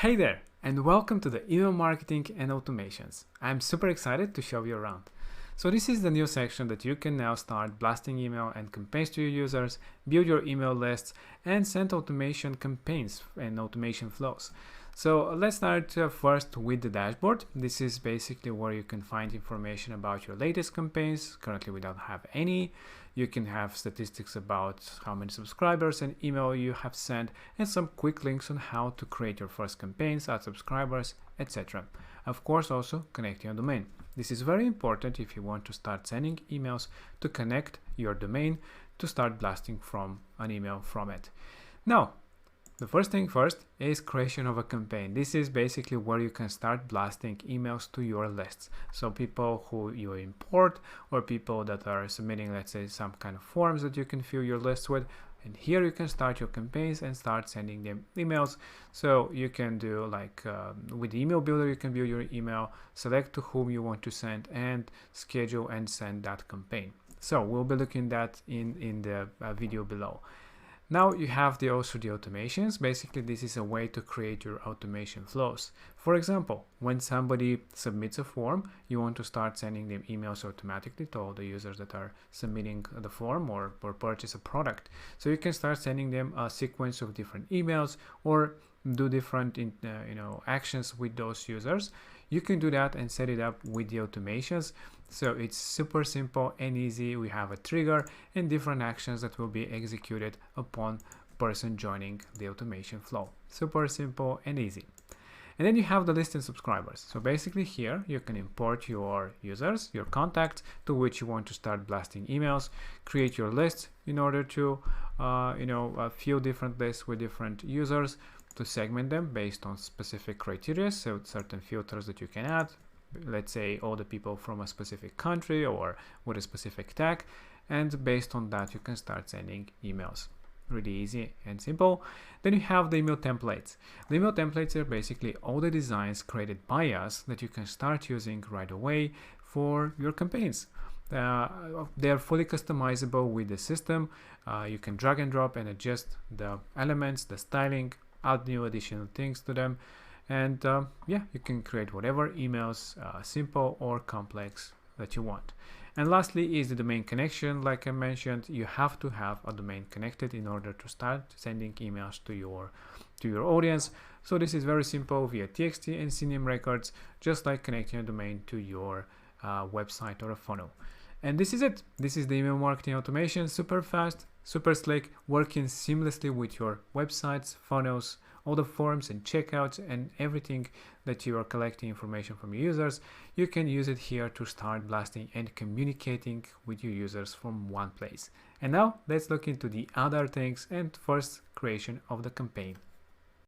Hey there, and welcome to the Email Marketing and Automations. I'm super excited to show you around. So this is the new section that you can now start blasting email and campaigns to your users, build your email lists, and send automation campaigns and automation flows. So let's start first with the dashboard. This is basically where you can find information about your latest campaigns. Currently we don't have any. You can have statistics about how many subscribers and email you have sent, and some quick links on how to create your first campaigns, add subscribers, etc. Of course, also connect your domain. This is very important if you want to start sending emails, to connect your domain to start blasting from an email from it. Now, the first thing first is creation of a campaign. This is basically where you can start blasting emails to your lists. So people who you import, or people that are submitting, let's say, some kind of forms that you can fill your list with. And here you can start your campaigns and start sending them emails. So you can do like with the email builder, you can build your email, select to whom you want to send, and schedule and send that campaign. So we'll be looking at in the video below. Now you have also the automations. Basically, this is a way to create your automation flows. For example, when somebody submits a form, you want to start sending them emails automatically to all the users that are submitting the form or purchase a product. So you can start sending them a sequence of different emails or do different actions with those users. You can do that and set it up with the automations. So it's super simple and easy. We have a trigger and different actions that will be executed upon person joining the automation flow. Super simple and easy. And then you have the list and subscribers. So basically here you can import your users, your contacts to which you want to start blasting emails, create your lists in order to fill different lists with different users, to segment them based on specific criteria. So certain filters that you can add, let's say all the people from a specific country or with a specific tag, and based on that you can start sending emails. Really easy and simple. Then you have the email templates. The email templates are basically all the designs created by us that you can start using right away for your campaigns. They are fully customizable with the system. You can drag and drop and adjust the elements, the styling, add new additional things to them, and you can create whatever emails, simple or complex, that you want. And lastly is the domain connection. Like I mentioned, you have to have a domain connected in order to start sending emails to your audience. So this is very simple via TXT and CNAME records, just like connecting a domain to your website or a funnel. And this is it. This is the email marketing automation. Super fast, super slick, working seamlessly with your websites, funnels, all the forms and checkouts and everything that you are collecting information from your users. You can use it here to start blasting and communicating with your users from one place. And now let's look into the other things, and first, creation of the campaign.